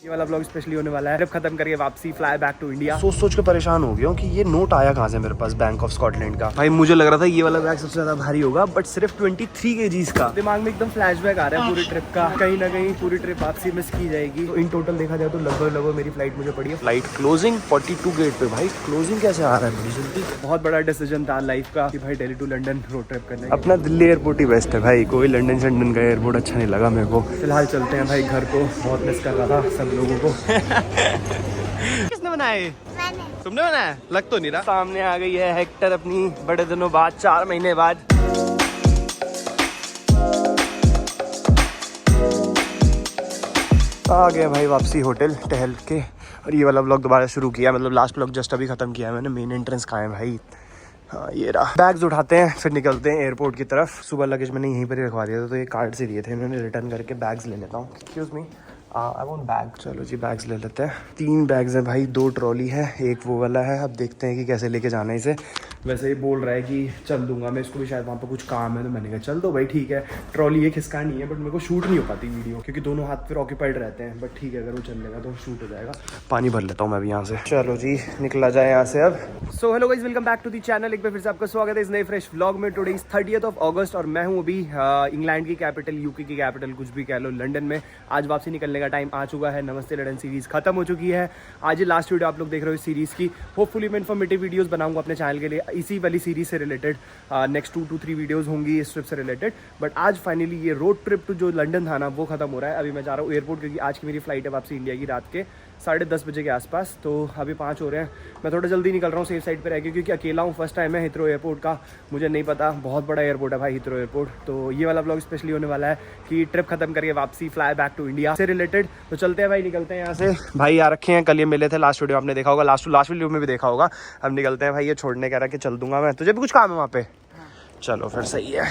ये वाला blog specially होने वाला है ट्रिप खत्म करके वापसी फ्लाई बैक टू इंडिया। सोच के परेशान हो गया हूँ कि ये नोट आया कहाँ से मेरे पास बैंक ऑफ स्कॉटलैंड का। भाई मुझे लग रहा था ये वाला बैग सबसे ज्यादा भारी होगा, बट सिर्फ 23 kgs का। दिमाग में एकदम फ्लैशबैक आ रहा है पूरी ट्रिप का। कहीं ना कहीं पूरी ट्रिप वापसी मिस की जाएगी। तो इन टोटल देखा जाए तो लगभग मेरी फ्लाइट मुझे पड़ी है। फ्लाइट क्लोजिंग 42 गेट पे। भाई क्लोजिंग कैसे आ रहा है बड़ी जल्दी। बहुत बड़ा डिसीजन था लाइफ का कि भाई Delhi to London road trip करने। अपना दिल्ली एयरपोर्ट ही बेस्ट है भाई, कोई लंदन का एयरपोर्ट अच्छा नहीं लगा मेरे को। फिलहाल चलते हैं भाई घर को, बहुत मिस कर रहा था सब लोगों को। किसने बनाया? तुमने बनाया? लग तो नहीं रहा। सामने आ गई है हेक्टर अपनी बड़े दिनों बाद, 4 महीने बाद। आ गया भाई वापसी होटल टहल के। और ये वाला ब्लॉग दोबारा शुरू किया, मतलब लास्ट ब्लॉग जस्ट अभी खत्म किया है मैंने। मेन एंट्रेंस कहाँ है भाई? हाँ ये रहा। बैग्स उठाते हैं फिर निकलते हैं एयरपोर्ट की तरफ। सुबह लगेज मैंने यहीं पर ही रखवा दिया था, तो ये कार्ड से दिए थे इन्होंने। रिटर्न करके बैग्स ले लेता हूँ। Excuse me, I want bag. चलो जी बैग्स ले लेते हैं। 3 बैग्स हैं भाई, 2 ट्रॉली है, एक वो वाला है। अब देखते हैं कि कैसे लेके जाना है इसे। वैसे ही बोल रहा है कि चल दूंगा मैं इसको भी, शायद वहाँ पर कुछ काम है। तो मैंने कहा चल दो भाई, ठीक है। ट्रॉली ये खिसका नहीं है, बट मेरे को शूट नहीं हो पाती वीडियो, क्योंकि दोनों हाथ फिर ऑक्यूपाइड रहते हैं। बट ठीक है, अगर वो चल लेगा तो शूट हो जाएगा। पानी भर लेता हूँ मैं भी यहाँ से। चलो जी निकला जाए यहाँ से अब। So hello guys, welcome back to the channel. एक बार फिर से आपका स्वागत है इस नए फ्रेश व्लॉग में। Today is 30th of August और मैं हूँ अभी इंग्लैंड की कैपिटल, यूके की कैपिटल, कुछ भी कह लो, लंदन में। आज वापसी निकलने का टाइम आ चुका है। नमस्ते लंदन सीरीज खत्म हो चुकी है। आज ये लास्ट वीडियो आप लोग देख रहे हो इस सीरीज की। होपफुली मैं इन्फॉर्मेटिव वीडियोस बनाऊंगा अपने चैनल के लिए इसी वाली सीरीज से रिलेटेड। नेक्स्ट 2 to 3 वीडियोस होंगी इस ट्रिप से रिलेटेड। बट आज फाइनली ये रोड ट्रिप टू जो लंदन था ना, वो खत्म हो रहा है। अभी मैं जा रहा हूँ एयरपोर्ट, क्योंकि आज की मेरी फ्लाइट है वापसी इंडिया की रात के 10:30 बजे के आसपास। तो अभी 5 हो रहे हैं। मैं थोड़ा जल्दी निकल रहा हूँ सेफ साइड पर रह के, क्योंकि अकेला हूँ। फर्स्ट टाइम है हिथ्रो एयरपोर्ट का, मुझे नहीं पता। बहुत बड़ा एयरपोर्ट है भाई हिथ्रो एयरपोर्ट। तो ये वाला ब्लॉग स्पेशली होने वाला है कि ट्रिप खत्म करके वापसी फ्लाई बैक टू इंडिया से रिलेटेड। तो चलते हैं भाई, निकलते हैं यहाँ से। भाई आ रखे हैं, कल ये मिले थे, लास्ट वीडियो आपने देखा होगा, लास्ट वीडियो में भी देखा होगा। अब निकलते हैं भाई, ये छोड़ने कह रहा कि चल दूंगा मैं, तुझे भी कुछ काम है वहाँ पे? चलो फिर सही है।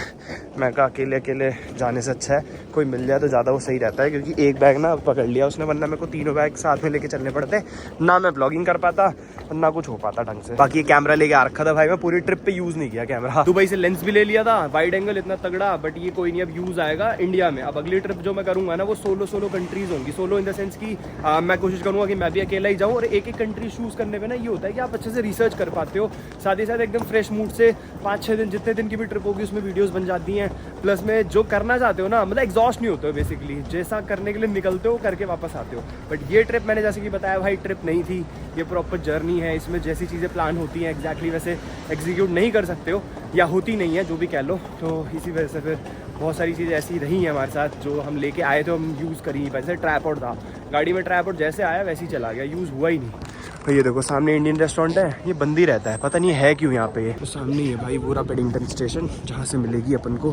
मैं कहा अकेले जाने से अच्छा है कोई मिल जाए तो ज़्यादा वो सही रहता है, क्योंकि एक बैग ना पकड़ लिया उसने, वरना मेरे को 3 बैग साथ में लेके चलने पड़ते। ना मैं ब्लॉगिंग कर पाता और ना कुछ हो पाता ढंग से। बाकी ये कैमरा लेके आ रखा था भाई, मैं पूरी ट्रिप पे यूज़ नहीं किया कैमरा। दुबई से लेंस भी ले लिया था, वाइड एंगल इतना तगड़ा, बट ये कोई नहीं, अब यूज़ आएगा इंडिया में। अब अगली ट्रिप जो मैं करूँगा ना, वो सोलो कंट्रीज होंगी। सोलो इन द सेंस की मैं कोशिश करूँगा कि मैं भी अकेला ही जाऊँ। और एक कंट्री चूज़ करने में ना ये होता है कि आप अच्छे से रिसर्च कर पाते हो, साथ ही साथ एकदम फ्रेश मूड से 5-6 दिन, जितने दिन की भी ट्रिप होगी उसमें वीडियोस बन जाती हैं। प्लस में जो करना चाहते हो ना, मतलब एग्जॉस्ट नहीं होते हो बेसिकली। जैसा करने के लिए निकलते हो करके वापस आते हो। बट ये ट्रिप मैंने जैसे कि बताया भाई, ट्रिप नहीं थी, ये प्रॉपर जर्नी है। इसमें जैसी चीज़ें प्लान होती हैं एग्जैक्टली वैसे एग्जीक्यूट नहीं कर सकते हो, या होती नहीं है, जो भी कह लो। तो इसी वजह से फिर बहुत सारी चीज़ें ऐसी रही हैं हमारे साथ, जो हम लेके आए थे हम यूज़ करी। वैसे ट्राइपॉड था गाड़ी में, ट्राइपॉड जैसे आया वैसे ही चला गया, यूज़ हुआ ही नहीं। भाई ये देखो सामने इंडियन रेस्टोरेंट है, ये बंद ही रहता है, पता नहीं है क्यों यहाँ पे। ये तो सामने ही है भाई पूरा पेडिंगटन स्टेशन, जहाँ से मिलेगी अपन को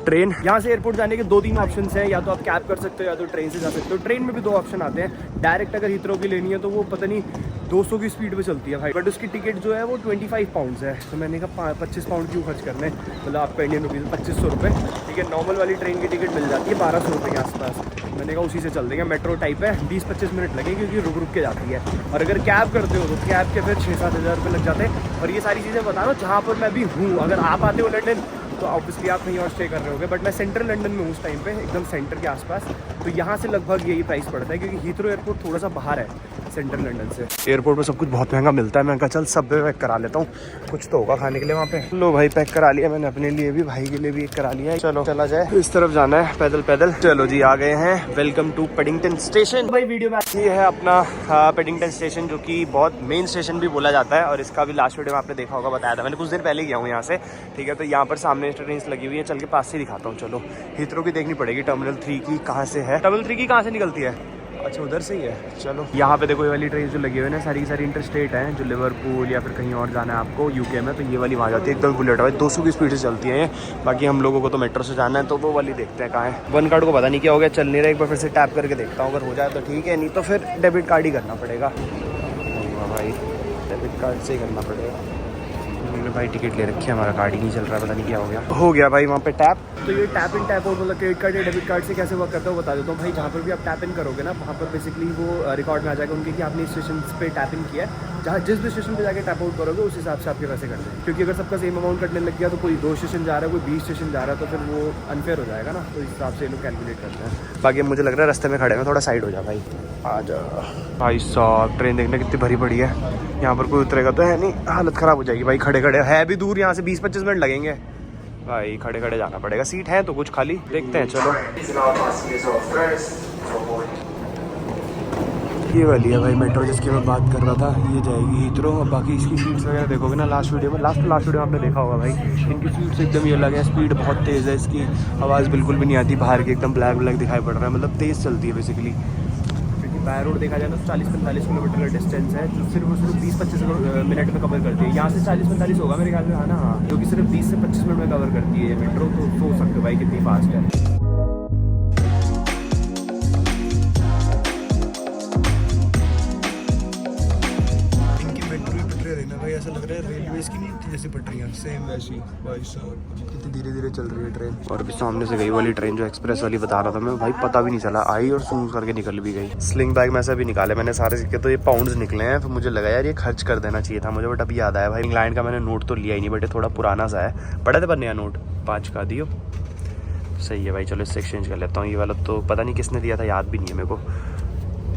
ट्रेन। यहाँ से एयरपोर्ट जाने के 2-3 ऑप्शन हैं, या तो आप कैब कर सकते हो या तो ट्रेन से जा सकते हो। ट्रेन में भी 2 ऑप्शन आते हैं। डायरेक्ट अगर हिथ्रो की लेनी है तो वो पता नहीं 200 की स्पीड पे चलती है भाई, बट उसकी टिकट जो है वो 25 पाउंड्स है। तो मैंने कहा 25 पाउंड क्यों खर्च करने, मतलब आपका इंडियन रुपीज़ 2500 रुपये। ठीक है, नॉर्मल वाली ट्रेन की टिकट मिल जाती है 1200 रुपये के आसपास। मैंने कहा उसी से चल देंगे, मेट्रो टाइप है, 20-25 मिनट लगे, क्योंकि रुक के जाती है। और अगर कैब करते हो तो कैब के फिर 6-7 हज़ार रुपये लग जाते हैं। और ये सारी चीज़ें बता रहा हूँ जहाँ पर मैं भी हूँ। अगर आप आते हो लंदन तो ऑब्वियसली आप कहीं और स्टे कर रहे होगे, बट मैं सेंट्रल लंदन में हूँ उस टाइम पे, एकदम सेंटर के आसपास। तो यहाँ से लगभग यही प्राइस पड़ता है, क्योंकि हीथ्रो एयरपोर्ट थोड़ा सा बाहर है सेंट्रल लंदन से। एयरपोर्ट पे सब कुछ बहुत महंगा मिलता है। मैं कहा चल सब पैक करा लेता हूँ, कुछ तो होगा खाने के लिए वहाँ पे। लो भाई पैक करा लिया मैंने, अपने लिए भी, भाई के लिए भी एक करा लिया है। चलो चला जाए, इस तरफ जाना है पैदल। चलो जी आ गए हैं, वेलकम टू पेडिंगटन स्टेशन। भाई वीडियो में ये है अपना पेडिंगटन स्टेशन, जो कि बहुत मेन स्टेशन भी बोला जाता है। और इसका भी लास्ट वीडियो में आपने देखा होगा, बताया था मैंने, कुछ दिन पहले गया हूँ यहाँ से। ठीक है, तो यहाँ पर सामने ट्रेन लगी हुई है, चल के पास से दिखाता हूँ। चलो हिथ्रो की देखनी पड़ेगी, टर्मिनल 3 की कहाँ से है, टर्मिनल 3 की कहाँ से निकलती है? अच्छा उधर से ही है। चलो यहाँ पे देखो ये वाली ट्रेन जो लगी हुई है ना, सारी इंटरस्टेट है, जो लिवरपूल या फिर कहीं और जाना है आपको यूके में, तो ये वाली वहाँ जाती है एकदम बुलेट है, 200 की स्पीड से चलती है ये। बाकी हम लोगों को तो मेट्रो से जाना है, तो वो वाली देखते हैं कहाँ है। वन कार्ड को पता नहीं क्या हो गया, चल नहीं रहा, एक बार फिर से टैप करके देखता हूँ, अगर हो जाए तो ठीक है, नहीं तो फिर डेबिट कार्ड ही करना पड़ेगा भाई, डेबिट कार्ड से ही करना पड़ेगा। हमने भाई टिकट ले रखी है, हमारा गाड़ी नहीं चल रहा, पता नहीं क्या हो गया भाई वहाँ पे टैप। तो ये टैप इन टैप आउट मतलब क्रेडिट कार्ड या डेबिट कार्ड से कैसे वर्क करता है वो बता देता हूँ भाई। जहाँ पर भी आप टैप इन करोगे ना वहाँ पर बेसिकली वो रिकॉर्ड में आ जाएगा उनके कि आपने स्टेशन पे टैप इन किया है। जहाँ जिस भी स्टेशन पे जाके टैप आउट करोगे उस हिसाब से आपके पैसे कटने हैं, क्योंकि अगर सबका सेम अमाउंट कटने लग गया तो कोई 2 स्टेशन जा रहा है, कोई 20 स्टेशन जा रहा है, तो फिर वो अनफेयर हो जाएगा ना। तो इस हिसाब से ये लोग कैलकुलेट करते हैं। बाकी मुझे लग रहा है रास्ते में खड़े हैं, थोड़ा साइड हो जा भाई। आ जा भाई साहब, ट्रेन देखने कितनी भरी पड़ी है। यहाँ पर कोई उतरेगा तो है नहीं, हालत ख़राब हो जाएगी भाई। खड़े खड़े है भी दूर, यहाँ से 20-25 मिनट लगेंगे भाई। खड़े खड़े जाना पड़ेगा, सीट है तो कुछ खाली, देखते हैं चलो। ये वाली है भाई मेट्रो जिसकी मैं बात कर रहा था, ये जाएगी हीथ्रो। और बाकी इसकी सीट्स वगैरह देखोगे ना लास्ट वीडियो में, लास्ट वीडियो आपने देखा होगा भाई, इनकी सीट्स एकदम ये अलग है। स्पीड बहुत तेज़ है इसकी, आवाज़ बिल्कुल भी नहीं आती, बाहर की एकदम ब्लैक ब्लैक दिखाई पड़ रहा है, मतलब तेज़ चलती है बेसिकली। क्योंकि बाय रोड देखा जाए तो 40-45 किलोमीटर का डिस्टेंस है, जो सिर्फ 20-25 मिनट में कवर करती है। यहाँ से 40-45 होगा मेरे ख्याल में, है ना। हाँ, जो कि सिर्फ 20 से 25 मिनट में कवर करती है ये मेट्रो। तो सोच सकते हो भाई कितनी फास्ट है। ऐसा लग रहा है रेलवेज की नहीं जैसे पटरियाँ सेम वैसी। भाई साहब कितनी धीरे धीरे चल रही है ट्रेन। और अभी सामने से गई वाली ट्रेन जो एक्सप्रेस वाली बता रहा था मैं भाई, पता भी नहीं चला, आई और सूंघ करके निकल भी गई। स्लिंग बैग में से भी निकाले मैंने सारे सिक्के, तो ये पाउंड्स निकले हैं। फिर मुझे लगा यार ये खर्च कर देना चाहिए था मुझे, बट अभी याद आया भाई इंग्लैंड का मैंने नोट तो लिया ही नहीं, बट ये थोड़ा पुराना सा है। पड़े थे पर नया नोट 5 का दियो, सही है भाई। चलो इससे एक्सचेंज कर लेता हूँ। ये वाला तो पता नहीं किसने दिया था, याद भी नहीं है मेरे को।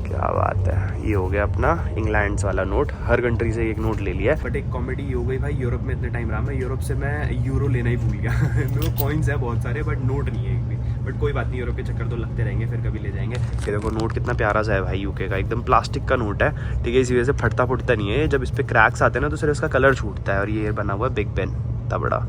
क्या बात है, ये हो गया अपना इंग्लैंड वाला नोट। हर कंट्री से एक नोट ले लिया है। बट एक कॉमेडी ये हो गई भाई, यूरोप में इतने टाइम रहा मैं, यूरोप से मैं यूरो लेना ही भूल गया। मेरे को कॉइन्स है बहुत सारे बट नोट नहीं है एक भी। बट कोई बात नहीं, यूरोप के चक्कर तो लगते रहेंगे, फिर कभी ले जाएंगे। ये देखो नोट कितना प्यारा सा है भाई, यूके का, एकदम प्लास्टिक का नोट है, ठीक है। इसी वजह से फटता फुटता नहीं है। जब इस पर क्रैक्स आते हैं ना तो सिर्फ इसका कलर छूटता है। और ये बना हुआ है बिग बेन, तबड़ा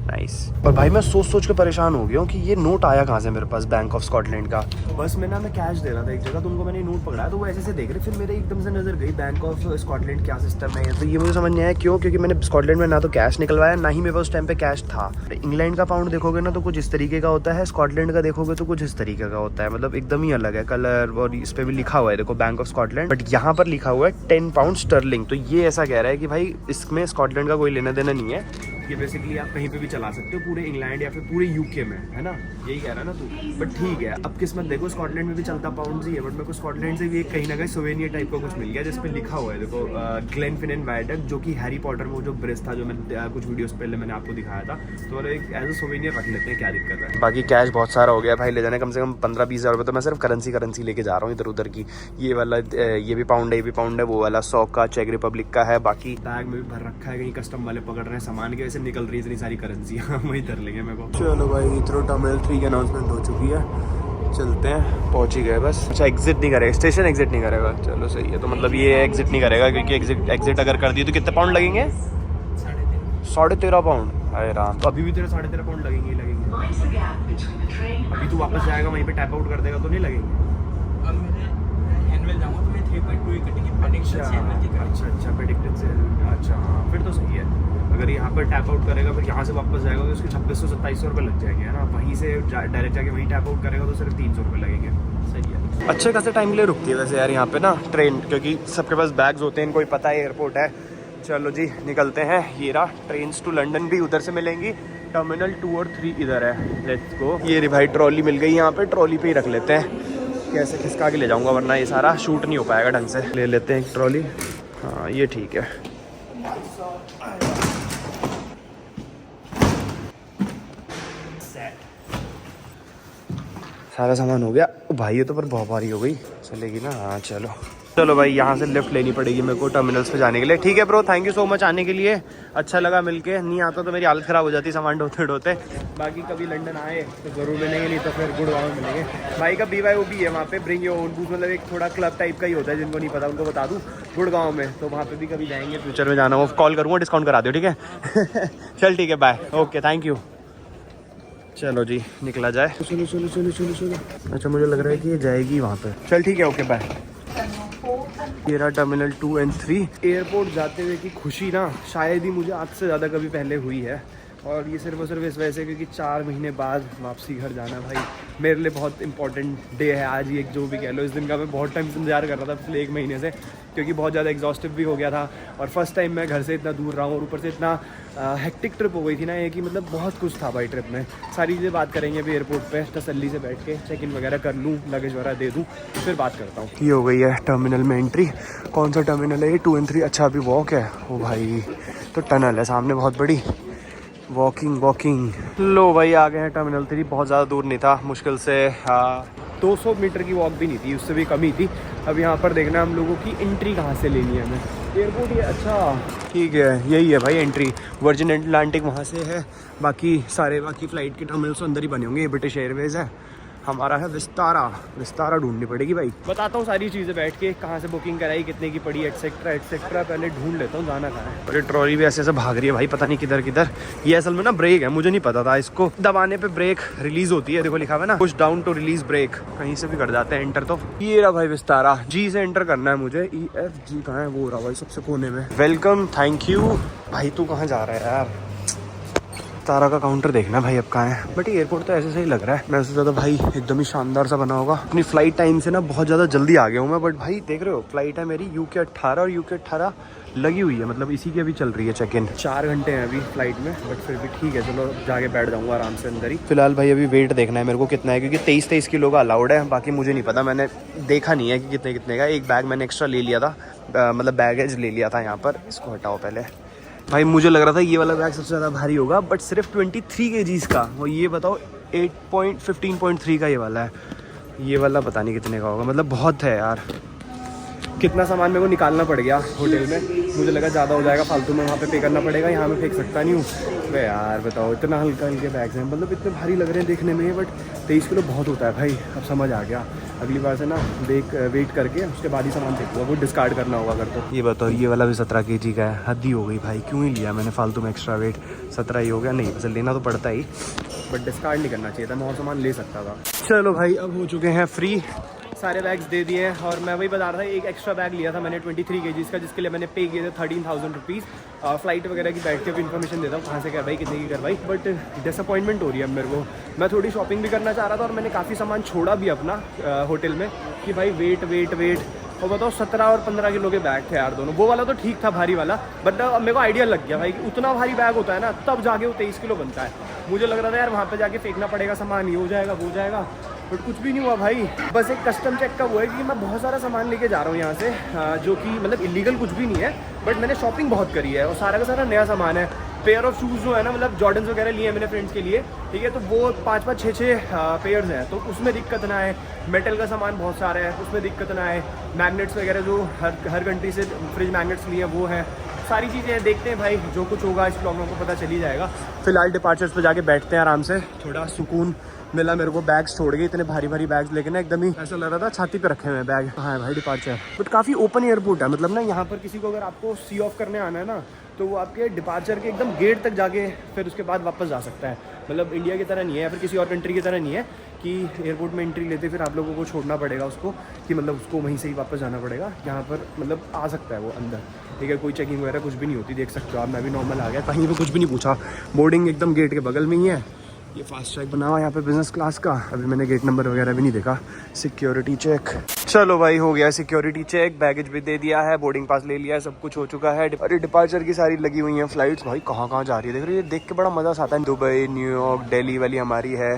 नाइस। और भाई मैं सोच के परेशान हो गया हूँ कि ये नोट आया कहाँ से मेरे पास बैंक ऑफ स्कॉटलैंड का। बस मैं कैश दे रहा था एक जगह, तो उनको मैंने नोट पकड़ा तो वो ऐसे देख रहे, फिर मेरे एकदम से नजर गई बैंक ऑफ स्कॉटलैंड क्या सिस्टम है। तो ये मुझे समझ नहीं आया क्यों, क्योंकि मैंने स्कॉटलैंड में ना तो कैश निकलवाया, ना ही मेरे पास उस टाइम पे कैश था। इंग्लैंड का पाउंड देखोगे ना तो कुछ इस तरीके का होता है, स्कॉटलैंड का देखोगे तो कुछ इस तरीके का होता है, मतलब एकदम ही अलग है कलर। और इस पे भी लिखा हुआ है देखो बैंक ऑफ स्कॉटलैंड, बट यहाँ पर लिखा हुआ है 10 पाउंड स्टर्लिंग। तो ये ऐसा कह रहा है कि भाई इसमें स्कॉटलैंड का कोई लेना देना नहीं है, ये बेसिकली आप कहीं पे भी चला सकते हो पूरे इंग्लैंड या फिर पूरे यूके में, है ना, यही कह रहा है ना तू। बट ठीक है, अब किस्मत देखो, स्कॉटलैंड में भी चलता पाउंड ही है, बट मेरे को स्कॉटलैंड से भी एक कहीं ना कहीं सोवेनियर टाइप का कुछ मिल गया जिसपे लिखा हुआ है देखो ग्लेनफिनेन वायडक्ट, जो कि हैरी पॉटर में वो जो ब्रिज था जो मैंने कुछ वीडियोस पहले मैंने आपको दिखाया था। तो मतलब एक एज अ सोवेनियर रख लेते हैं, क्या दिक्कत है। बाकी कैश बहुत सारा हो गया भाई, ले जाने कम से कम 15-20 हज़ार रुपये। तो मैं सिर्फ करेंसी लेके जा रहा हूँ इधर उधर की। ये वाला ये भी पाउंड है, ये भी पाउंड है, वो वाला 100 का चेक रिपब्लिक का है। बाकी बैग में भी भर रखा है, कहीं कस्टम वाले पकड़ रहे हैं सामान के, वैसे निकल रही इतनी सारी करेंसी, वही कर लेंगे मेरे को। चलो भाई हीथ्रो टर्मिनल 3 की अनाउंसमेंट हो चुकी है, चलते हैं, पहुंच ही गए बस। अच्छा एग्जिट नहीं करेगा, स्टेशन एग्जिट नहीं करेगा, चलो सही है। तो मतलब ये एग्जिट नहीं करेगा, क्योंकि एग्जिट अगर कर दिए तो कितने पाउंड लगेंगे? 13.5 पाउंड। अरे राम, तो अभी भी तेरे 13.5 पाउंड लगेंगे। अभी तू वापस जाएगा वहीं पे टैप आउट कर देगा तो नहीं लगेंगे? अब मैं हैंडवेल जाऊंगा तो मैं 3.2 ही कटेंगे। अच्छा प्रेडिक्टेड से, अच्छा हाँ फिर तो सही है। अगर यहाँ पर टैप आउट करेगा फिर यहाँ से वापस जाएगा तो उसके 2600-2700 रुपये लग जाएंगे, है ना। वहीं से डायरेक्ट जाके वहीं टैप आउट करेगा तो सिर्फ 300 रुपये लगेंगे, सही है। अच्छे खासे टाइम के लिए रुकती है वैसे यार यहाँ पे ना ट्रेन, क्योंकि सबके पास बैग्स होते हैं, इनको ही पता है एयरपोर्ट है। चलो जी निकलते हैं, ये रहा ट्रेन टू लंदन भी उधर से मिलेंगी, टर्मिनल 2 और 3 इधर है, लेट्स गो। ये रे भाई ट्रॉली मिल गई यहाँ पे, ट्रॉली पे ही रख लेते हैं, कैसे खिसका के ले जाऊँगा वरना ये सारा शूट नहीं हो पाएगा ढंग से। ले लेते हैं एक ट्रॉली, हाँ ये ठीक है। सारा सामान हो गया भाई, ये तो पर बहुत भारी हो गई, चलेगी ना। हाँ चलो भाई, यहाँ से लिफ्ट लेनी पड़ेगी मेरे को टर्मिनल्स पे जाने के लिए। ठीक है bro, thank you so much आने के लिए, अच्छा लगा मिलके। नहीं आता तो मेरी हालत ख़राब हो जाती सामान ढोते। बाकी कभी लंदन आए तो ज़रूर मिलेंगे, नहीं तो फिर गुड़गांव में मिलेंगे। भाई का BYOB भी है वहाँ पे, ब्रिंग योर ओन बूथ, मतलब एक थोड़ा क्लब टाइप का ही होता है, जिनको नहीं पता उनको बता दूँ, गुड़गांव में। तो वहाँ पे भी कभी जाएंगे, फ्यूचर में जाना हो कॉल करूँगा, डिस्काउंट करा दो, ठीक है। चल ठीक है, बाय, ओके थैंक यू। चलो जी निकला जाए। चलो। अच्छा मुझे लग रहा है कि ये जाएगी वहाँ पे, चल ठीक है, ओके बाय। ये रहा टर्मिनल 2 और 3। एयरपोर्ट जाते हुए की खुशी ना शायद ही मुझे आज से ज़्यादा कभी पहले हुई है। और ये सिर्फ और सिर्फ इस वजह से क्योंकि 4 महीने बाद वापसी घर जाना है भाई। मेरे लिए बहुत इंपॉर्टेंट डे है आज, ये जो भी कह लो। इस दिन का मैं बहुत टाइम से इंतजार कर रहा था, पिछले 1 महीने से, क्योंकि बहुत ज़्यादा एग्जॉस्टिव भी हो गया था और फर्स्ट टाइम मैं घर से इतना दूर रहा हूँ और ऊपर से इतना हेक्टिक ट्रिप हो गई थी ना ये, कि मतलब बहुत कुछ था भाई ट्रिप में। सारी चीज़ें बात करेंगे अभी एयरपोर्ट पे, तसल्ली से बैठ के चेक इन वगैरह कर लूँ, लगेज वगैरह दे दूँ, फिर बात करता हूँ। ये हो गई है टर्मिनल में एंट्री। कौन सा टर्मिनल है ये? 2 and 3। अच्छा अभी वॉक है। ओ भाई तो टनल है सामने बहुत बड़ी, वॉकिंग। लो भाई आ गए हैं टर्मिनल 3। बहुत ज़्यादा दूर नहीं था, मुश्किल से 200 मीटर की वॉक भी नहीं थी, उससे भी कम ही थी। अब यहाँ पर देखना है हम लोगों की एंट्री कहाँ से लेनी है हमें। एयरपोर्ट ये अच्छा ठीक है, यही है भाई एंट्री। वर्जिन अटलांटिक वहाँ से है, बाकी फ़्लाइट के टर्मिनल्स तो अंदर ही बने होंगे। ये ब्रिटिश एयरवेज़ है, हमारा है विस्तारा ढूंढनी पड़ेगी भाई। बताता हूँ सारी चीज़ें बैठ के, कहाँ से बुकिंग कराई, कितने की पड़ी, एटसेट्रा एटसेट्रा। पहले ढूंढ लेता हूँ जाना कहाँ है। और ये ट्रॉली भी ऐसे भाग रही है भाई, पता नहीं किधर किधर। ये असल में ना ब्रेक है, मुझे नहीं पता था। इसको दबाने पे ब्रेक रिलीज होती है, देखो लिखा हुआ है ना, push down to release brake. कहीं से भी कर जाते हैं एंटर। तो ये रहा भाई विस्तारा, जी से एंटर करना है मुझे। EFG कहाँ है? वो रहा भाई सबसे कोने में। Welcome, thank you. भाई तू कहाँ जा रहा है यार? तारा का काउंटर देखना भाई अब कहाँ है। बट एयरपोर्ट तो ऐसे सही लग रहा है। मैं सोचा था भाई एकदम ही शानदार सा बना होगा। अपनी फ्लाइट टाइम से ना बहुत ज़्यादा जल्दी आ गया हूँ मैं। बट भाई देख रहे हो, फ्लाइट है मेरी UK 18 और UK 18 लगी हुई है, मतलब इसी की अभी चल रही है चेक इन। 4 घंटे हैं अभी फ्लाइट में, बट फिर भी ठीक है, चलो जाके बैठ जाऊँगा आराम से अंदर ही। फिलहाल भाई अभी वेट देखना है मेरे को कितना है, क्योंकि 23 किलो का अलाउड है। बाकी मुझे नहीं पता, मैंने देखा नहीं है कि कितने का। एक बैग मैंने एक्स्ट्रा ले लिया था, मतलब बैगेज ले लिया था यहाँ पर। इसको हटाओ पहले। भाई मुझे लग रहा था ये वाला बैग सबसे ज़्यादा भारी होगा, बट सिर्फ 23 kgs का। वो ये बताओ 15.3 का ये वाला है। ये वाला पता नहीं कितने का होगा, मतलब बहुत है यार। कितना सामान मेरे को निकालना पड़ गया होटल में, मुझे लगा ज़्यादा हो जाएगा, फालतू में वहाँ पे पे करना पड़ेगा, यहाँ में फेंक सकता नहीं हूँ। वे यार बताओ, इतना हल्के बैग्स हैं, मतलब इतने भारी लग रहे हैं देखने में, बट 23 किलो बहुत होता है भाई। अब समझ आ गया, अगली बार से ना वेट करके उसके बाद ही सामान फेंकूँगा, वो डिस्कार्ड करना होगा अगर तो। ये बताओ ये वाला भी 17 kg का है। हद ही हो गई भाई, क्यों ही लिया मैंने फालतू में एक्स्ट्रा वेट। 17 ही हो गया, नहीं वैसे लेना तो पड़ता ही, बट डिस्कार्ड नहीं करना चाहिए था, मैं और सामान ले सकता था। चलो भाई अब हो चुके हैं फ्री। सारे बैग्स दे दिए हैं। और मैं वही बता रहा था, एक एक्स्ट्रा बैग लिया था मैंने 23 kgs का, जिसके लिए मैंने पे किए थे 13,000 रुपीज़। फ्लाइट वगैरह की बैठ के भी इन्फॉर्मेशन देता हूँ, कहाँ से करवाई, कितने की करवाई। बट डिसअपॉइंटमेंट हो रही है अब मेरे को। मैं थोड़ी शॉपिंग भी करना चाह रहा था और मैंने काफ़ी सामान छोड़ा भी अपना होटल में, कि भाई वेट। और बताओ 17 और 15 किलो के बैग थे यार दोनों। वो वाला तो ठीक था भारी वाला, बट अब मेरे को आइडिया लग गया भाई कि उतना भारी बैग होता है ना, तब जाके वो 23 किलो बनता है। मुझे लग रहा था यार वहाँ पे जाके फेंकना पड़ेगा सामान, ये हो जाएगा वो हो जाएगा, बट कुछ भी नहीं हुआ भाई। बस एक कस्टम चेक का वो है कि मैं बहुत सारा सामान लेके जा रहा हूँ यहाँ से, जो कि मतलब इलीगल कुछ भी नहीं है, बट मैंने शॉपिंग बहुत करी है और सारा का सारा नया सामान है। पेयर ऑफ शूज़ जो है ना, मतलब जॉर्डन्स वगैरह लिए हैं मैंने फ्रेंड्स के लिए, ठीक है, तो वो 5-5, 6-6 पेयर्स हैं, तो उसमें दिक्कत ना आए। मेटल का सामान बहुत सारा है, उसमें दिक्कत ना आए। मैग्नेट्स वगैरह जो हर कंट्री से फ्रिज मैग्नेट्स लिए वो हैं, सारी चीज़ें देखते हैं भाई, जो कुछ होगा इस ब्लॉग में को पता चल ही जाएगा। फिलहाल डिपार्चर्स पे जाके बैठते हैं आराम से, थोड़ा सुकून मिला मेरे को। बैग्स छोड़ गए, इतने भारी बैग्स लेके ना एकदम ही ऐसा लग रहा था छाती पे रखे हुए हैं बैग। हाँ भाई डिपार्चर, बट काफ़ी ओपन एयरपोर्ट है, मतलब ना यहाँ पर किसी को अगर आपको सी ऑफ करने आना है ना, तो वो आपके डिपार्चर के एकदम गेट तक जाके फिर उसके बाद वापस जा सकता है। मतलब इंडिया की तरह नहीं है या फिर किसी और कंट्री की तरह नहीं है कि एयरपोर्ट में एंट्री लेते फिर आप लोगों को छोड़ना पड़ेगा उसको, कि मतलब उसको वहीं से ही वापस जाना पड़ेगा। यहाँ पर मतलब आ सकता है वो अंदर, ठीक है, कोई चेकिंग वगैरह कुछ भी नहीं होती, देख सकते हो आप। मैं भी नॉर्मल आ गया, कहीं पर कुछ भी नहीं पूछा। बोर्डिंग एकदम गेट के बगल में ही है। ये फास्ट ट्रैक बना हुआ यहाँ पे बिजनेस क्लास का। अभी मैंने गेट नंबर वगैरह भी नहीं देखा। सिक्योरिटी चेक, चलो भाई हो गया सिक्योरिटी चेक, बैगेज भी दे दिया है, बोर्डिंग पास ले लिया है, सब कुछ हो चुका है। अरे डिपार्चर की सारी लगी हुई हैं फ्लाइट्स। भाई कहाँ जा रही है देख रहे हो, ये देख के बड़ा मजा आता है। दुबई, न्यूयॉर्क, दिल्ली वाली हमारी है,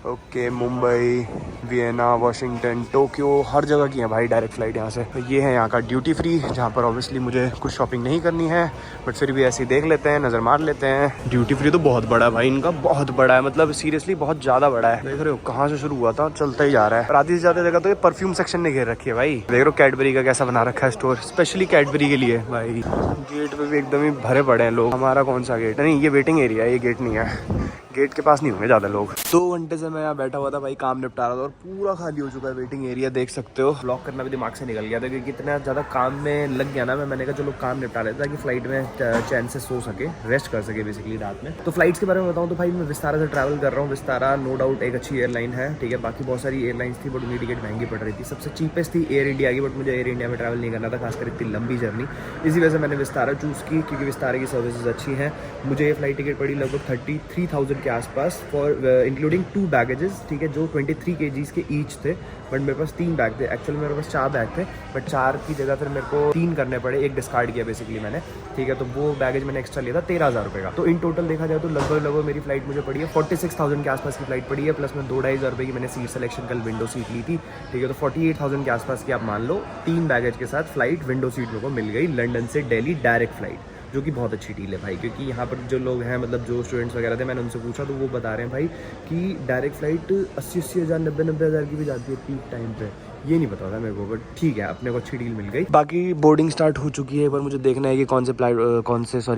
okay, Mumbai, Vienna, Washington, Tokyo, हर जगह की है भाई डायरेक्ट फ्लाइट यहाँ से। तो ये है यहाँ का ड्यूटी फ्री, जहाँ पर ऑब्वियसली मुझे कुछ शॉपिंग नहीं करनी है, बट फिर भी ऐसे ही देख लेते हैं, नज़र मार लेते हैं। ड्यूटी फ्री तो बहुत बड़ा है भाई इनका, बहुत बड़ा है, मतलब सीरियसली बहुत ज़्यादा बड़ा है। देख रहे हो कहाँ से शुरू हुआ था, चलता ही जा रहा है। आधी से ज़्यादा जगह तो ये परफ्यूम सेक्शन ने घेर रखी है भाई। देख रहे हो कैडबरी का कैसा बना रखा है स्टोर, स्पेशली कैडबरी के लिए भाई। गेट पे भी एकदम ही भरे पड़े हैं लोग। हमारा कौन सा गेट है? नहीं, ये वेटिंग एरिया है, ये गेट नहीं है। गेट के पास नहीं होंगे ज़्यादा लोग। 2 घंटे से मैं यहाँ बैठा हुआ था भाई, काम निपटा रहा था और पूरा खाली हो चुका है वेटिंग एरिया, देख सकते हो। ब्लॉग करना भी दिमाग से निकल गया था क्योंकि इतना ज़्यादा काम में लग गया ना मैंने कहा चलो काम निपटा लेता ताकि फ्लाइट में चैन से सो सके, रेस्ट कर सके बेसिकली रात में। तो फ्लाइट्स के बारे में बताऊँ तो भाई मैं विस्तारा से ट्रैवल कर रहा हूँ। विस्तारा नो डाउट एक अच्छी एयरलाइन है, ठीक है। बाकी बहुत सारी एयरलाइंस थी बट उनकी टिकट महंगी पड़ रही थी। सबसे चीपेस्ट थी एयर इंडिया की, बट मुझे एयर इंडिया में ट्रैवल नहीं करना था, खासकर इतनी लंबी जर्नी। इसी वजह से मैंने विस्तारा चूज़ की क्योंकि विस्तारा की सर्विसेज अच्छी हैं। मुझे ये फ्लाइट टिकट पड़ी लगभग 33,000 के आसपास फॉर इंक्लूडिंग 2 बैगेजेस, ठीक है, जो 23 kgs के ईच थे। बट मेरे पास 3 बैग थे, एक्चुअली मेरे पास 4 बैग थे बट 4 की जगह फिर मेरे को 3 करने पड़े, एक डिस्कार्ड किया बेसिकली मैंने, ठीक है। तो वो बैगेज मैंने एक्स्ट्रा लिया था 13,000 रुपये का। तो इन टोटल देखा जाए तो लगभग मेरी फ्लाइट मुझे पड़ी है 46,000 के आसपास की फ्लाइट पड़ी है। प्लस में 2-2.5 रुपये की मैंने सीट सिलेक्शन कल विंडो सीट ली थी, ठीक है। तो 48,000 के आसपास की आप मान लो 3 बैगेज के साथ फ्लाइट विंडो सीट मेरे को मिल गई लंदन से दिल्ली डायरेक्ट फ्लाइट, जो कि बहुत अच्छी डील है भाई। क्योंकि यहाँ पर जो लोग हैं मतलब जो स्टूडेंट्स वगैरह थे, मैंने उनसे पूछा तो वो बता रहे हैं भाई कि डायरेक्ट फ्लाइट 80-80 हज़ार 90-90 हज़ार की भी जाती है पीक टाइम पे। ये नहीं पता था मेरे को, बट ठीक है अपने को अच्छी डील मिल गई। बाकी बोर्डिंग स्टार्ट हो चुकी है, पर मुझे देखना है कि कौन से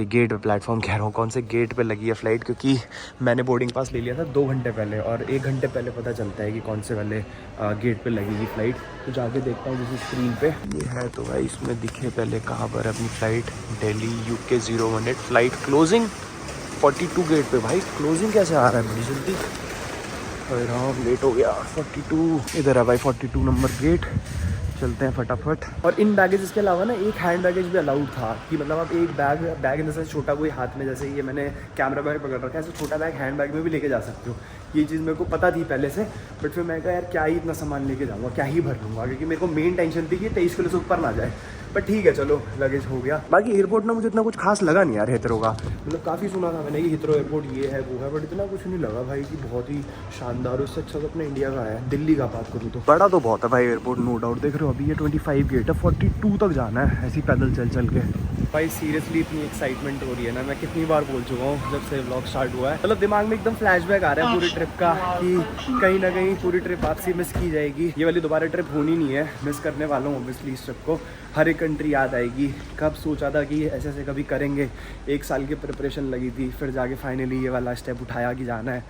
गेट पे, प्लेटफॉर्म कह रहा हूँ, कौन से गेट पे लगी है फ्लाइट। क्योंकि मैंने बोर्डिंग पास ले लिया था 2 घंटे पहले और 1 घंटे पहले पता चलता है कि कौन से वाले गेट पे लगेगी फ्लाइट। तो जाके देखता हूँ जैसे स्क्रीन पे ये है तो भाई इसमें दिखे पहले कहाँ पर अपनी flight. Delhi UK 018 flight closing 42 gate पे। भाई क्लोजिंग कैसे आ रहा है बड़ी जल्दी, हाँ लेट हो गया। 42 इधर है भाई, 42 नंबर गेट। चलते हैं फटाफट। और इन बैगेज के अलावा ना एक हैंड बैगेज भी अलाउड था कि मतलब आप एक बैग इन द सेंस छोटा कोई हाथ में, जैसे ये मैंने कैमरा बैग पकड़ रखा है, ऐसे छोटा बैग हैंड बैग में भी लेके जा सकते हो। ये चीज़ मेरे को पता थी पहले से, बट फिर मैं कहा यार क्या ही इतना सामान लेके जाऊँगा, क्या ही भर लूँगा, क्योंकि मेरे को मेन टेंशन थी कि 23 किलो से ऊपर ना जाए। बट ठीक है चलो लगेज हो गया। बाकी एयरपोर्ट ना मुझे इतना कुछ खास लगा नहीं यार हिथरो का, मतलब काफ़ी सुना था मैंने कि हिथरो एयरपोर्ट ये है वो है, बट इतना कुछ नहीं लगा भाई कि बहुत ही शानदार। उससे अच्छा तो अपने इंडिया का है, दिल्ली का बात करूँ तो बड़ा तो बहुत है भाई एयरपोर्ट, नो डाउट। देख रहे हो अभी ये 25 गेट है, 42 तक जाना है ऐसी पैदल चल के। भाई सीरियसली इतनी एक्साइटमेंट हो रही है ना, मैं कितनी बार बोल चुका हूँ जब से व्लॉग स्टार्ट हुआ है, मतलब दिमाग में एकदम फ्लैशबैक आ रहा है पूरी ट्रिप का कि कहीं ना कहीं पूरी ट्रिप आपसे मिस की जाएगी। ये वाली दोबारा ट्रिप होनी नहीं है, मिस करने वाला हूँ ऑब्वियसली इस ट्रिप को। हर एक कंट्री याद आएगी, कब सोचा था कि ऐसे ऐसे कभी करेंगे, 1 साल की प्रिपरेशन लगी थी, फिर जाके फाइनली ये वाला स्टेप उठाया कि जाना है,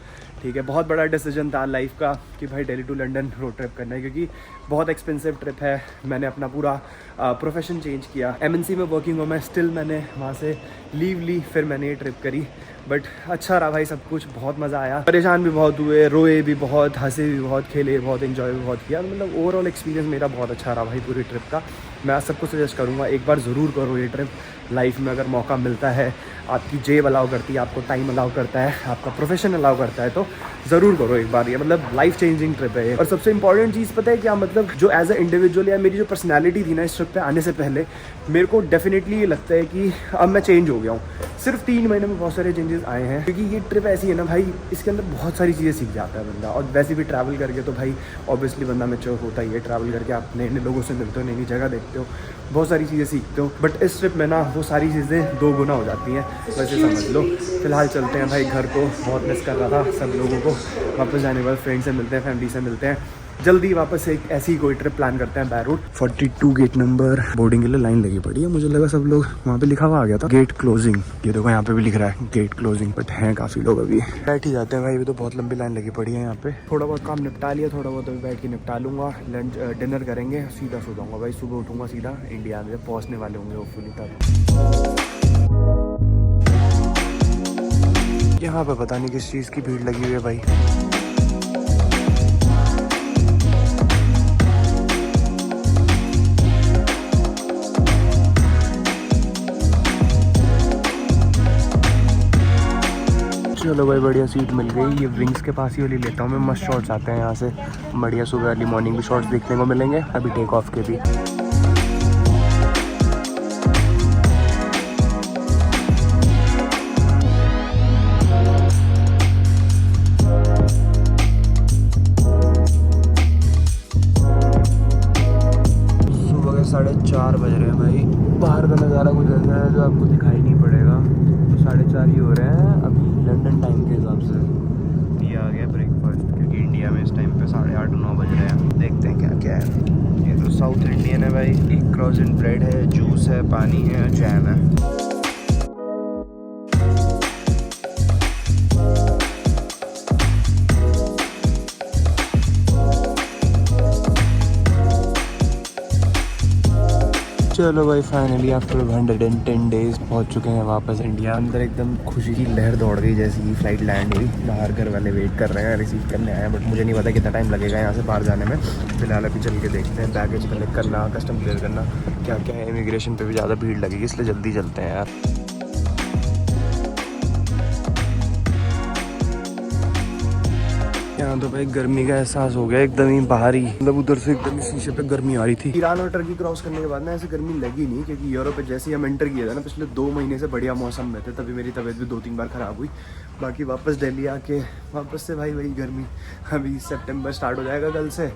ठीक है। बहुत बड़ा डिसीजन था लाइफ का कि भाई Delhi to London road trip करना है, क्योंकि बहुत एक्सपेंसिव ट्रिप है। मैंने अपना पूरा प्रोफेशन चेंज किया, MNC में वर्किंग हूँ मैं, स्टिल मैंने वहाँ से लीव ली, फिर मैंने ये ट्रिप करी। बट अच्छा रहा भाई सब कुछ, बहुत मज़ा आया, परेशान भी बहुत हुए, रोए भी बहुत, हंसे भी बहुत, खेले बहुत, एंजॉय भी बहुत किया। मतलब ओवरऑल एक्सपीरियंस मेरा बहुत अच्छा रहा भाई पूरी ट्रिप का। मैं आज सबको सजेस्ट करूँगा एक बार ज़रूर करो ये ट्रिप लाइफ में, अगर मौका मिलता है, आपकी जेब अलाउ करती है, आपको टाइम अलाउ करता है, आपका प्रोफेशन अलाउ करता है, तो ज़रूर करो एक बार ये, मतलब लाइफ चेंजिंग ट्रिप है ये। और सबसे इंपॉर्टेंट चीज़ पता है क्या, मतलब जो एज अ इंडिविजुअल या मेरी जो पर्सनैलिटी थी ना इस ट्रिप पे आने से पहले, मेरे को डेफिनेटली ये लगता है कि अब मैं चेंज हो गया हूँ। सिर्फ 3 महीने में बहुत सारे चेंजेस आए हैं, क्योंकि ये ट्रिप ऐसी है ना भाई, इसके अंदर बहुत सारी चीज़ें सीख जाता है बंदा। और वैसे भी ट्रैवल करके तो भाई ऑब्वियसली बंदा मैच्योर होता ही है, ट्रैवल करके आप नए नए लोगों से मिलते हो, नई नई जगह देखते हो, बहुत सारी चीज़ें सीखते हो। बट इस ट्रिप में ना वो सारी चीज़ें 2 गुना हो जाती हैं, वैसे समझ लो। फिलहाल चलते हैं भाई घर को, बहुत मिस कर रहा था सब लोगों को। वापस जाने वाले फ्रेंड से मिलते हैं, फैमिली से मिलते हैं, जल्दी वापस एक ऐसी कोई ट्रिप प्लान करते हैं by road. 42 gate number boarding के लिए लाइन लगी पड़ी है, मुझे लगा सब लोग वहाँ पे लिखा हुआ आ गया था गेट क्लोजिंग। ये देखो यहाँ पे भी लिख रहा है गेट क्लोजिंग, बट हैं काफ़ी लोग अभी बैठ ही जाते हैं भाई, अभी तो बहुत लंबी लाइन लगी पड़ी है यहाँ पे। थोड़ा बहुत काम निपटा लिया, थोड़ा बहुत अभी बैठ के निपटा लूँगा, लंच डिनर करेंगे, सीधा सो जाऊँगा भाई। सुबह उठूँगा सीधा इंडिया में, पहुँचने वाले होंगे होपफुली तब। यहाँ पे पता नहीं किस चीज़ की भीड़ लगी हुई है भाई। चलो भाई बढ़िया सीट मिल गई, ये विंग्स के पास ही वाली लेता हूँ मैं, मस्त शॉट्स आते हैं यहाँ से बढ़िया, सुबह अर्ली मॉर्निंग भी शॉट्स देखने को मिलेंगे, अभी टेक ऑफ के भी। सुबह के 4:30 बज रहे हैं भाई, बाहर का नज़ारा कुछ ऐसा है जो आपको दिखाई नहीं पड़ेगा। तो 4:30 ही हो रहे हैं अभी लंदन टाइम के हिसाब से। ये आ गया ब्रेकफास्ट, क्योंकि इंडिया में इस टाइम पे 8:30-9 बज रहे हैं। देखते हैं क्या क्या है। ये तो साउथ इंडियन है भाई, एक क्रॉसन ब्रेड है, जूस है, पानी है, जैम है। चलो भाई फाइनली आफ्टर 110 डेज पहुंच चुके हैं वापस इंडिया। अंदर एकदम खुशी की लहर दौड़ गई जैसे ही फ्लाइट लैंड हुई। बाहर घर वाले वेट कर रहे हैं, रिसीव करने आए हैं, बट मुझे नहीं पता कितना टाइम लगेगा यहाँ से बाहर जाने में। फिलहाल अभी चल के देखते हैं, बैगेज कलेक्ट करना, कस्टम क्लियर करना, क्या क्या है। इमिग्रेशन पे भी ज़्यादा भीड़ लगेगी इसलिए जल्दी चलते हैं यार। यहाँ तो भाई गर्मी का एहसास हो गया एकदम ही बाहर ही, मतलब उधर से एकदम शीशे पे गर्मी आ रही थी। ईरान और टर्की क्रॉस करने के बाद ना ऐसे गर्मी लगी नहीं, क्योंकि यूरोप पे जैसे ही हम एंटर किया था ना पिछले 2 महीने से बढ़िया मौसम में थे, तभी मेरी तबीयत भी 2-3 बार ख़राब हुई। बाकी वापस दिल्ली आके वापस से भाई वही गर्मी। अभी सितंबर स्टार्ट हो जाएगा कल से,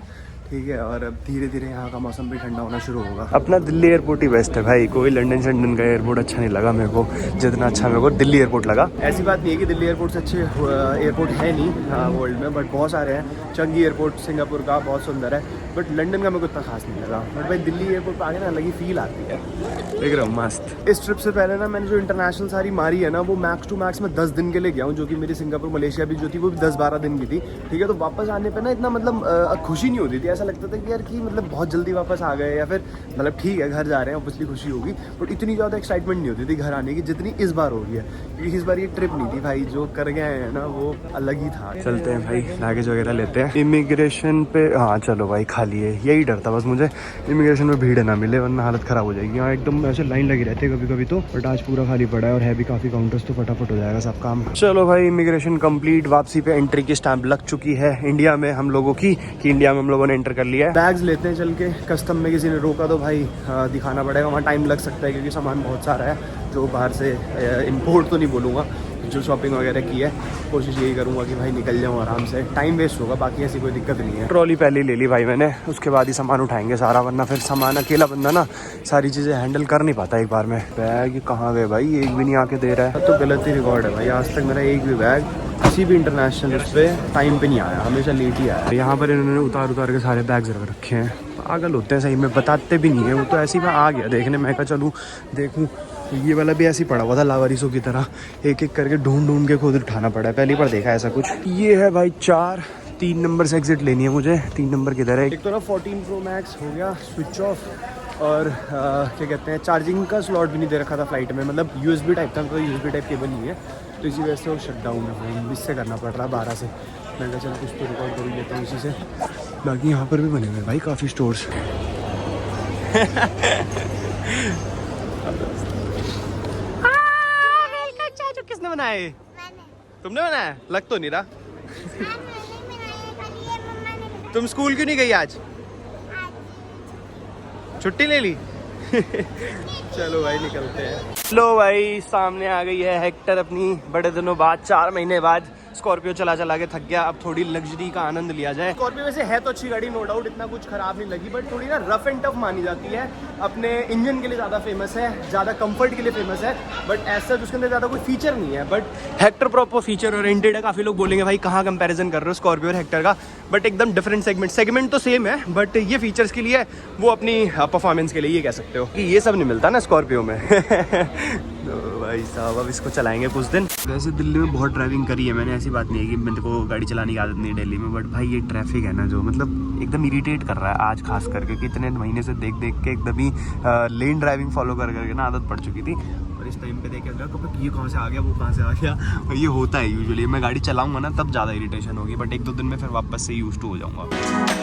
ठीक है, और अब धीरे धीरे यहाँ का मौसम भी ठंडा होना शुरू होगा। अपना दिल्ली एयरपोर्ट ही बेस्ट है भाई, कोई लंदन शंडन का एयरपोर्ट अच्छा नहीं लगा मेरे को, जितना अच्छा मेरे को दिल्ली एयरपोर्ट लगा। ऐसी बात नहीं है कि दिल्ली एयरपोर्ट से अच्छे एयरपोर्ट है नहीं वर्ल्ड में, बट बहुत सारे हैं। चंगी एयरपोर्ट सिंगापुर का बहुत सुंदर है, बट लंदन का मेरे को इतना खास नहीं लगा। बट भाई दिल्ली एयरपोर्ट पर आगे ना अलग ही फील आती है, देख रहा हूँ मस्त। इस ट्रिप से पहले ना मैंने जो इंटरनेशनल सारी मारी है ना, वो मैक्स टू मैक्स में 10 दिन के लिए गया हूँ, जो कि मेरी सिंगापुर मलेशिया भी जो थी वो भी 10-12 दिन की थी, ठीक है। तो वापस आने पर ना इतना मतलब खुशी नहीं होती थी, ऐसा लगता था कि यार कि मतलब बहुत जल्दी वापस आ गए, या फिर मतलब ठीक है घर जा रहे हैं, ऑब्वियसली खुशी होगी, बट इतनी ज़्यादा एक्साइटमेंट नहीं होती थी घर आने की जितनी इस बार हो रही है। क्योंकि इस बार ये ट्रिप नहीं थी भाई, जो कर गए हैं ना वो अलग ही था। चलते हैं भाई, लगेज वगैरह लेते हैं। इमिग्रेशन पे हाँ चलो भाई खाली है, यही डर था बस मुझे, इमिग्रेशन में भीड़ ना मिले वरना हालत ख़राब हो जाएगी। यहाँ एकदम ऐसे लाइन लगी रहती है कभी कभी तो, बट आज पूरा खाली पड़ा है और है भी काफ़ी काउंटर्स, तो फटाफट हो जाएगा सब काम। चलो भाई इमिग्रेशन कंप्लीट, वापसी पे एंट्री की स्टैंप लग चुकी है इंडिया में हम लोगों की, कि इंडिया में हम लोगों ने एंटर कर लिया है। बैग्स लेते हैं चल के, कस्टम में किसी ने रोका तो भाई दिखाना पड़ेगा, वहाँ टाइम लग सकता है क्योंकि सामान बहुत सारा है जो बाहर से इंपोर्ट तो नहीं बोलूँगा, जो शॉपिंग वगैरह की है कोशिश यही करूँगा कि भाई निकल जाऊँ आराम से, टाइम वेस्ट होगा, बाकी ऐसी कोई दिक्कत नहीं है। ट्रॉली पहले ही ले ली भाई मैंने, उसके बाद ही सामान उठाएंगे सारा, वरना फिर सामान अकेला बंदा ना सारी चीज़ें हैंडल कर नहीं पाता एक बार में। बैग कहाँ गए भाई, एक भी नहीं आके दे रहा है, तो गलत ही रिकॉर्ड है भाई। आज तक मेरा एक भी बैग किसी भी इंटरनेशनल उस पर टाइम पे नहीं आया, हमेशा लेट ही आया। यहाँ पर इन्होंने उतार के सारे बैग्स रख रखे हैं, पागल होते हैं सही में, बताते भी नहीं है वो तो। ऐसे ही मैं आ गया देखने, मैं कहा चलूँ देखूँ, ये वाला भी ऐसे ही पड़ा हुआ था लावारिसों की तरह, एक एक करके ढूंढ के खुद उठाना पड़ा है, पहली बार देखा ऐसा कुछ। ये है भाई 3 नंबर से एग्जिट लेनी है मुझे। 3 नंबर किधर है? एक तो ना 14 Pro Max हो गया स्विच ऑफ, और क्या कहते हैं चार्जिंग का स्लॉट भी नहीं दे रखा था फ्लाइट में, मतलब USB टाइप था, तो USB टाइप केबल नहीं है, तो इसी वजह से वो शट डाउन है फोन, इससे करना पड़ रहा है 12 से। मैं कहा चल कुछ तो रिकॉर्ड कर ही लेता हूँ इसी से। बाकी यहाँ पर भी बने हुए भाई काफ़ी स्टोर्स। किसने बनाए? तुमने बनाया? लग तो नहीं रहा। तुम स्कूल क्यों नहीं गई आज? छुट्टी ले ली? चलो भाई निकलते हैं। लो भाई सामने आ गई है हेक्टर अपनी, बड़े दिनों बाद 4 महीने बाद स्कॉर्पियो चला के थक गया, अब थोड़ी लग्जरी का आनंद लिया जाए। स्कॉर्पियो वैसे है तो अच्छी गाड़ी, नो डाउट, इतना कुछ खराब नहीं लगी, बट थोड़ी ना रफ एंड टफ मानी जाती है। अपने इंजन के लिए ज़्यादा फेमस है, ज़्यादा कंफर्ट के लिए फेमस है, बट ऐसा उसके अंदर ज़्यादा कोई फीचर नहीं है। But Hector proper feature oriented है। काफ़ी लोग बोलेंगे भाई कहाँ कंपैरिजन कर रहे हो स्कॉर्पियो और हेक्टर का, बट एकदम डिफरेंट सेगमेंट तो सेम है, बट ये फीचर्स के लिए, वो अपनी परफॉर्मेंस के लिए ये कह सकते हो कि ये सब नहीं मिलता ना स्कॉर्पियो में। तो भाई साहब अब इसको चलाएंगे कुछ दिन। वैसे दिल्ली में बहुत ड्राइविंग करी है मैंने, ऐसी बात नहीं है कि मेरे को गाड़ी चलाने की आदत नहीं है दिल्ली में, बट भाई ये ट्रैफिक है ना जो मतलब एकदम इरिटेट कर रहा है आज खास करके, कि इतने महीने से देख के एकदम ही लेन ड्राइविंग फॉलो करके ना आदत पड़ चुकी थी, और इस टाइम पे देख के ये कहाँ से आ गया, वो कहाँ से आ गया, और ये होता है यूजुअली। मैं गाड़ी चलाऊंगा ना तब ज़्यादा इरिटेशन होगी, बट 1-2 दिन में फिर वापस से यूज टू हो जाऊँगा।